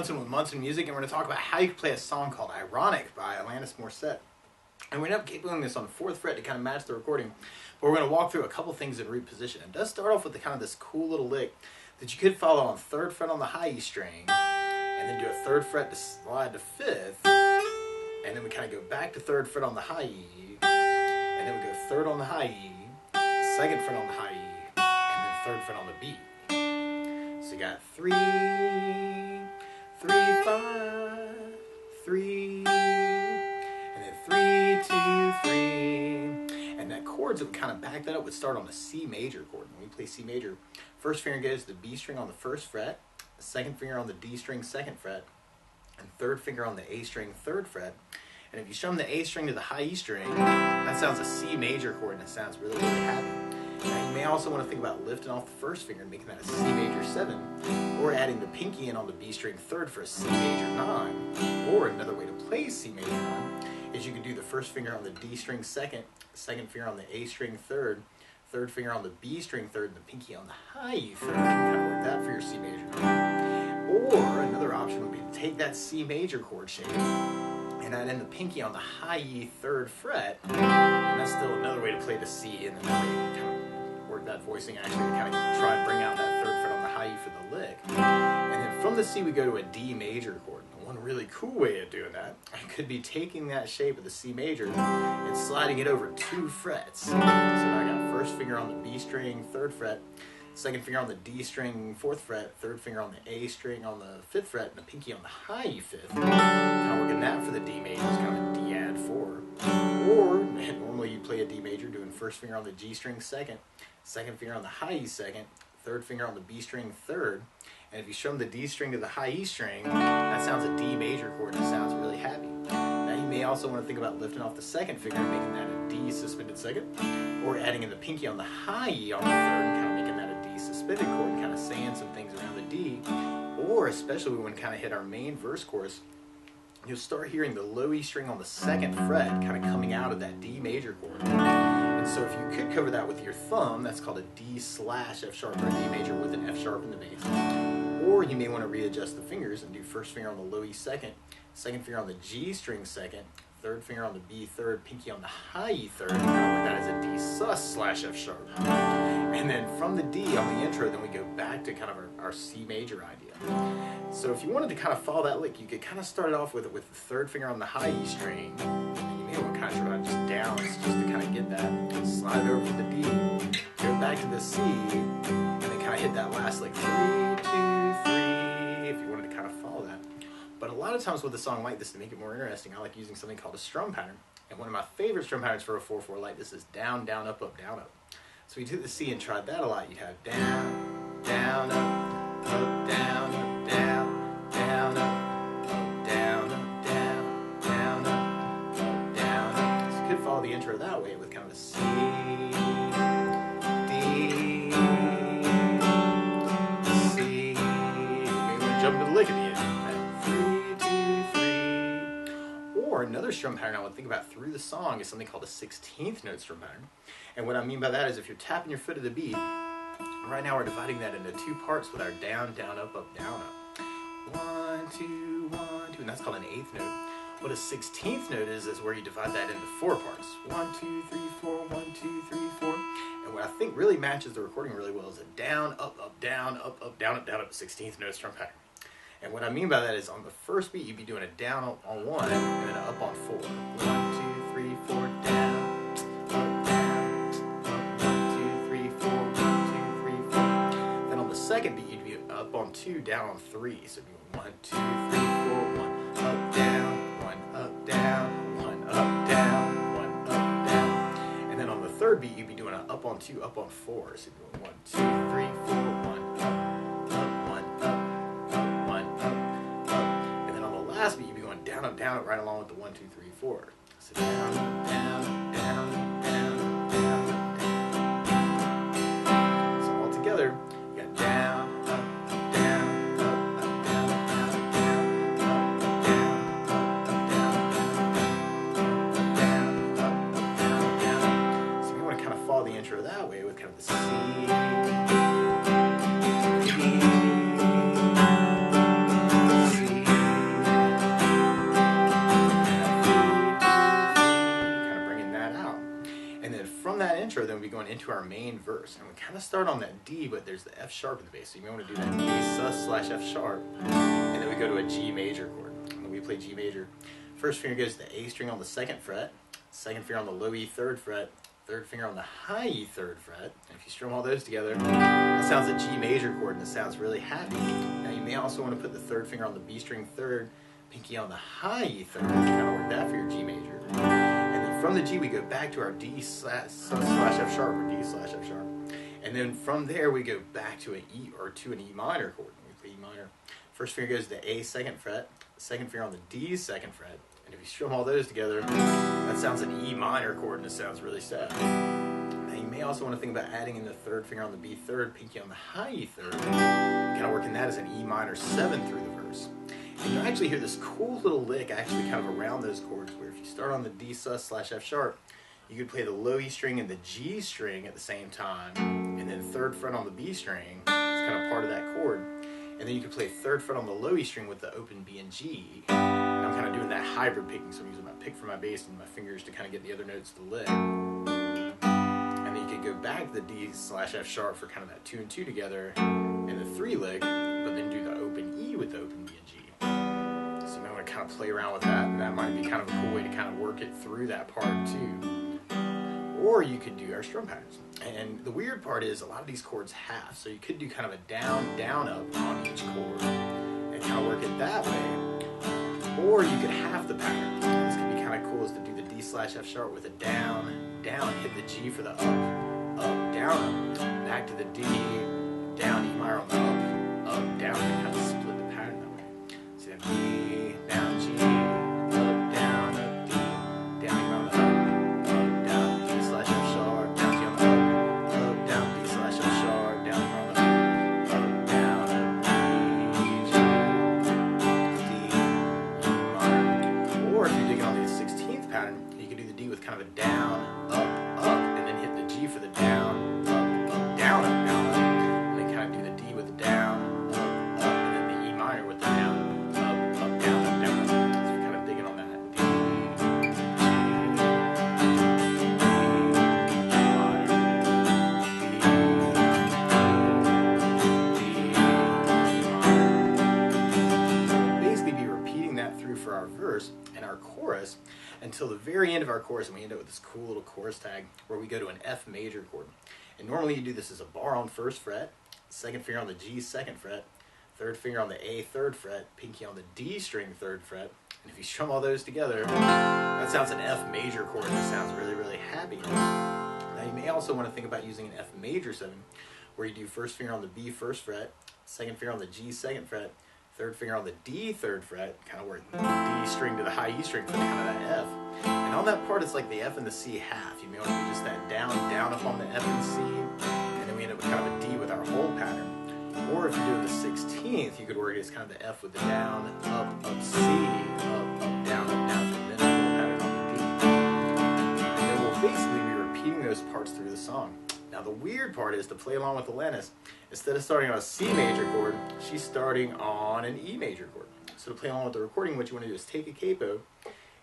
Munson with Munson Music, and we're going to talk about how you can play a song called Ironic by Alanis Morissette. And we're going to keep doing this on the 4th fret to kind of match the recording, but we're going to walk through a couple things in root position. It does start off with kind of this cool little lick that you could follow on 3rd fret on the high E string, and then do a 3rd fret to slide to 5th, and then we kind of go back to 3rd fret on the high E, and then we go 3rd on the high E, 2nd fret on the high E, and then 3rd fret on the B. So you got 3, 3, 5, 3, and then 3, 2, 3. And that chords that would kind of back that up would start on the C major chord. When we play C major, first finger goes to the B string on the 1st fret, the 2nd finger on the D string 2nd fret, and 3rd finger on the A string 3rd fret. And if you strum the A string to the high E string, that sounds a C major chord, and it sounds really, really happy. Now you may also want to think about lifting off the 1st finger and making that a C major 7, or adding the pinky in on the B string 3rd for a C major 9. Or another way to play C major 9 is you could do the 1st finger on the D string 2nd, 2nd finger on the A string 3rd, 3rd finger on the B string 3rd, and the pinky on the high E 3rd. Kind of work that for your C major 9. Or another option would be to take that C major chord shape and add in the pinky on the high E 3rd fret, and that's still another way to play the C, and then that way you can kind of work that voicing actually to kind of try and bring out that 3rd fret on the high E for the lick. And then from the C we go to a D major chord. And one really cool way of doing that could be taking that shape of the C major and sliding it over 2 frets. So now I got 1st finger on the B string 3rd fret, 2nd finger on the D string 4th fret, 3rd finger on the A string on the 5th fret, and the pinky on the high E 5th. Kind of working that for the D major is kind of a D add 4. Or normally you play a D major doing 1st finger on the G string 2nd, 2nd finger on the high E 2nd, 3rd finger on the B string 3rd, and if you strum the D string to the high E string, that sounds a D major chord and it sounds really happy. Now you may also want to think about lifting off the 2nd finger and making that a D suspended 2nd, or adding in the pinky on the high E on the 3rd and kind of making that a D suspended chord and kind of saying some things around the D. Or especially when we kind of hit our main verse chorus, you'll start hearing the low E string on the 2nd fret kind of coming out of that D major chord. And so if you could cover that with your thumb, that's called a D slash F sharp or a D major with an F sharp in the bass. Or you may want to readjust the fingers and do 1st finger on the low E 2nd, 2nd finger on the G string 2nd, 3rd finger on the B 3rd, pinky on the high E 3rd, and kind of work that as a D sus slash F sharp. And then from the D on the intro, then we go back to kind of our C major idea. So if you wanted to kind of follow that lick, you could kind of start it off with the 3rd finger on the high E string, and you may want to kind of try just down just to kind of get that. Slide it over to the D, go back to the C, and then kind of hit that last lick, 3, 2, 3, if you wanted to kind of follow that. But a lot of times with a song like this, to make it more interesting, I like using something called a strum pattern. And one of my favorite strum patterns for a 4/4 like this is down, down, up, up, down, up. So we took the C and tried that a lot. You'd have down, down, up, up, down, up, down, down, up, up, down, up, down, down, up, up, down, up. So you could follow the intro that way with kind of a C, D, C. Maybe we jump to the lick at the end. 3, 2, 3. Or another strum pattern I would think about through the song is something called a 16th note strum pattern. And what I mean by that is if you're tapping your foot at the beat, right now we're dividing that into 2 parts with our down, down, up, up, down, up. 1, 2, 1, 2, and that's called an 8th note. What a 16th note is where you divide that into 4 parts. 1, 2, 3, 4, 1, 2, 3, 4. And what I think really matches the recording really well is a down, up, down, up, down, up, 16th note strum pattern. And what I mean by that is on the first beat, you'd be doing a down on 1 and then an up on 4. 1, 2, 3, 4, down, up, down, up, 1, 2, 3, 4, 1, 2, 3, 4. Then on the second beat, you'd be up on 2, down on 3. So it'd be 1, 2, 3, 4, 1, up, down, 1, up, down, 1, up, down, 1, up, down. And then on the third beat, you'd be doing an up on 2, up on 4. So you'd be 1, 2, 3, 4, 1, up, up, 1, up. Last beat, you'd be going down, up, right along with the 1, 2, 3, 4. So down, down, down, down, down, down. So all together, you got down, up, down, up, down, down, down, up, down, up, down, down. So if you want to kind of follow the intro that way with kind of the C, D, C. going into our main verse. And we kind of start on that D, but there's the F sharp in the bass. So you may want to do that D sus slash F sharp. And then we go to a G major chord. And then we play G major. First finger goes to the A string on the 2nd fret. Second finger on the low E 3rd fret. Third finger on the high E 3rd fret. And if you strum all those together, that sounds a G major chord, and it sounds really happy. Now you may also want to put the 3rd finger on the B string 3rd, pinky on the high E 3rd, kind of work that for your G major. And then from the G we go back to our D slash F sharp, or D slash F sharp. And then from there we go back to an E, or to an E minor chord. We play E minor. First finger goes to the A 2nd fret, second finger on the D 2nd fret. And if you strum all those together, that sounds an E minor chord, and it sounds really sad. Now you may also want to think about adding in the 3rd finger on the B 3rd, pinky on the high E 3rd, kind of working that as an E minor 7 through the verse. And you'll actually hear this cool little lick actually kind of around those chords, where if you start on the D sus slash F sharp, you could play the low E string and the G string at the same time, and then 3rd fret on the B string is kind of part of that chord. And then you could play 3rd fret on the low E string with the open B and G. And I'm kind of doing that hybrid picking, so I'm using my pick for my bass and my fingers to kind of get the other notes to lick. And then you could go back to the D slash F sharp for kind of that 2 and 2 together, and the 3 lick, but then do the open E with the open B and G. So you might want to kind of play around with that, and that might be kind of a cool way to kind of work it through that part too. Or you could do our strum patterns. And the weird part is a lot of these chords half, so you could do kind of a down, down, up on each chord and kind of work it that way. Or you could half the pattern. This could be kind of cool, is to do the D slash F sharp with a down, down, hit the G for the up, down, up, back to the D, down, E minor on the up, down, and kind of split the pattern that way. So you have D, down, G, up, down, D, down, E minor on the up, down, D slash F sharp, down, G on the up, down, D slash F sharp, down, E minor on the up, down, D, G, D, E minor. Or if you're digging on the 16th pattern, you could do the D with kind of a down, up, and then hit the G for the down, up, down, up, down, up. And then kind of do the D with the down, up, and then the E minor with the down, up, down, up, down, up. So you're kind of digging on that. D, G, D, E minor, D, E minor. So we'll basically be repeating that through for our verse and our chorus until the very end of our chorus, and we end up with this cool little chorus tag where we go to an F major chord. And normally you do this as a bar on 1st fret, 2nd finger on the G 2nd fret, 3rd finger on the A 3rd fret, pinky on the D string 3rd fret. And if you strum all those together, that sounds an F major chord, and it sounds really, really happy. Now you may also want to think about using an F major 7, where you do 1st finger on the B 1st fret, 2nd finger on the G 2nd fret, 3rd finger on the D 3rd fret, kind of work the D string to the high E string for kind of that F. And on that part, it's like the F and the C half. You may want to do just that down, down up on the F and C, and then we end up with kind of a D with our whole pattern. Or if you're doing the 16th, you could work it as kind of the F with the down, up, C, up, down, and then the whole pattern on the D. And then we'll basically be repeating those parts through the song. Now the weird part is, to play along with Alanis, instead of starting on a C major chord, she's starting on an E major chord. So to play along with the recording, what you want to do is take a capo,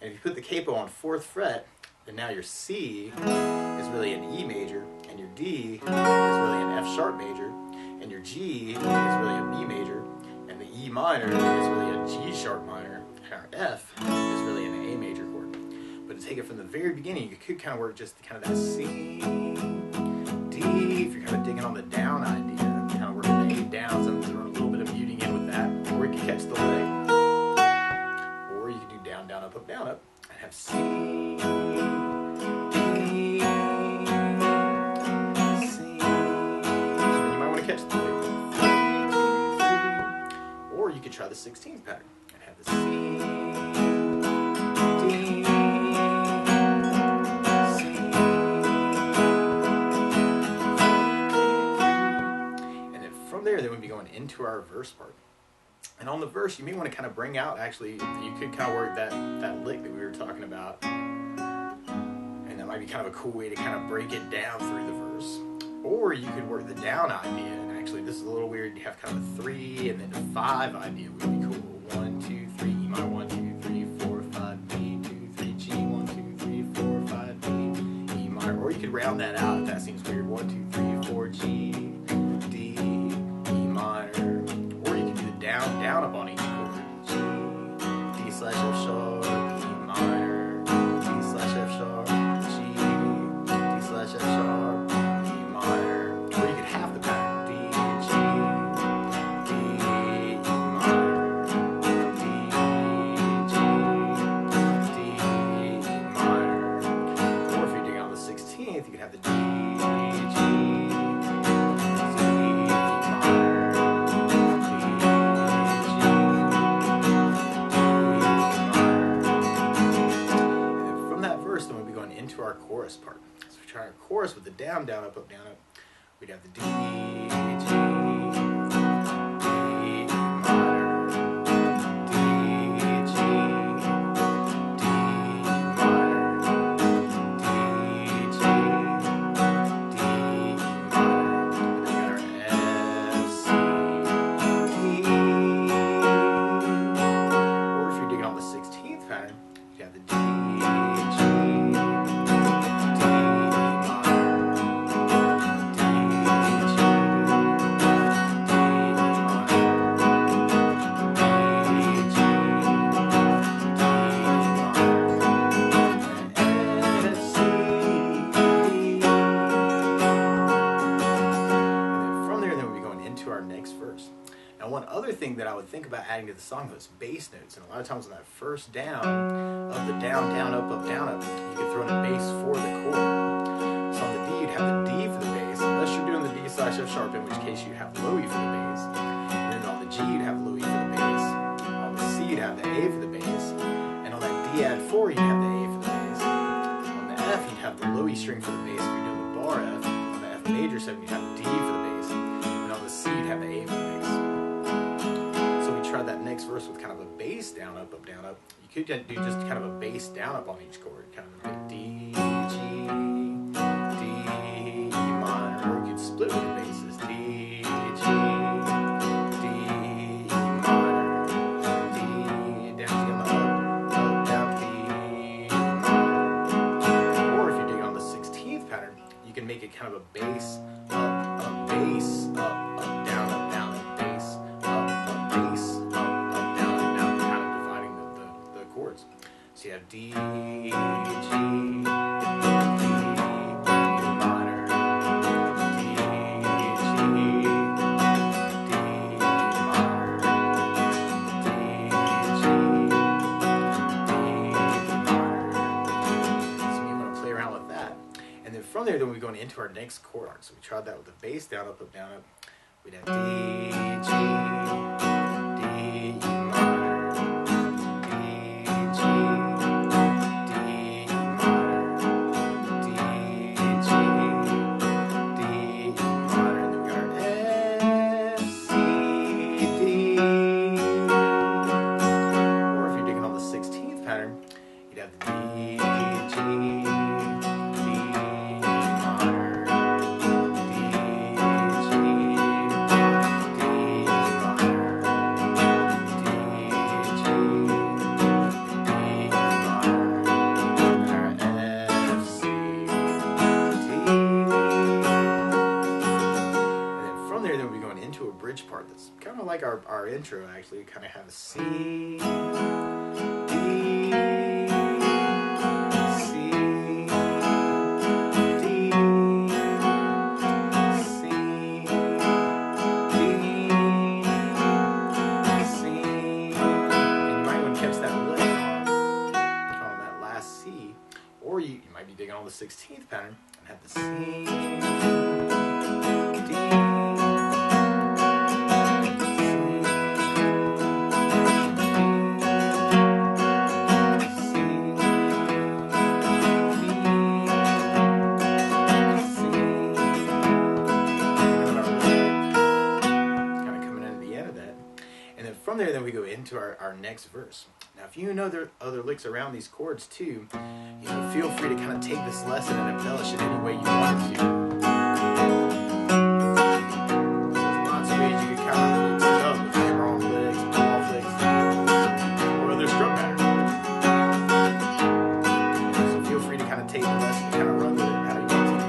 and if you put the capo on 4th fret, then now your C is really an E major, and your D is really an F sharp major, and your G is really a B major, and the E minor is really a G sharp minor, and our F is really an A major chord. But to take it from the very beginning, you could kind of work just kind of that C, D, if you're kind of digging on the down idea, kind of working the A down, so throw a little bit of muting in with that, or you can catch the lick, or you can do down, down, up, and have C, D, C, and then you might want to catch the lick, 3, 2, 3, or you could try the 16th pattern and have the C, then we'd be going into our verse part. And on the verse, you may want to kind of bring out, actually, you could kind of work that lick that we were talking about. And that might be kind of a cool way to kind of break it down through the verse. Or you could work the down idea, and actually this is a little weird, you have kind of a 3 and then a 5 idea would be cool. 1, 2, 3, E minor, 1, 2, 3, 4, 5, B, 2, 3, G, 1, 2, 3, 4, 5, B, E minor. Or you could round that out if that seems weird. 1, 2, 3, 4, G, D, E minor, or you can do the down, down up on each chord. G, D slash F sharp, E minor, D slash F sharp, G, D slash F sharp, E minor, or you could half the pattern. D, G, D, E minor, D, G, D, E minor, or if you're doing on the 16th, you could have the D, G, D, into our chorus part. So we try our chorus with the down, down, up, down, up. We'd have the D, G, D, minor, D, G, D, minor, D, G, D, minor. And then we got our F, C, D. Or if you're digging on the 16th pattern, you have the D, G, one other thing that I would think about adding to the song was bass notes, and a lot of times on that first down of the down, down, up, down, up, you could throw in a bass for the chord. So on the D, you'd have the D for the bass, unless you're doing the D slash F sharp, in which case you have low E for the bass. And then on the G, you'd have low E for the bass. On the C, you'd have the A for the bass. And on that D add 4, you'd have the A for the bass. On the F, you'd have the low E string for the bass if you're doing the bar F. On the F major 7, you'd have D for the bass. And on the C, you'd have the A for the bass. Try that next verse with kind of a bass down, up, down, up. You could do just kind of a bass down, up on each chord, kind of a D, G, D, E minor, or you could split with the basses. D, G, D, E minor, D, down, down, D, minor. Or if you're digging on the 16th pattern, you can make it kind of a bass, up, bass, up, down, bass, up, bass. So you have D, G, D, E minor, D, G, D minor, D, G, D minor. So you want to play around with that. And then from there, then we're going into our next chord arc. So we tried that with the bass down, up, down, up. We'd have D, G, D, E minor. Part that's kind of like our intro. Actually, we kind of have a C, D, C, D, C, D, C, and you might want to catch that lick on that last C, or you might be digging on the 16th pattern and have the C, D. From there, then we go into our next verse. Now, if you know there are other licks around these chords too, feel free to kind of take this lesson and embellish it any way you want to. So there's lots of ways you can kind of mix it up with hammer-on licks, ball flicks, or other strum patterns. So feel free to kind of take the lesson and kind of run with it how you want to.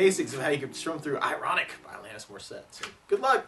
basics of how you can strum through Ironic by Alanis Morissette. So good luck.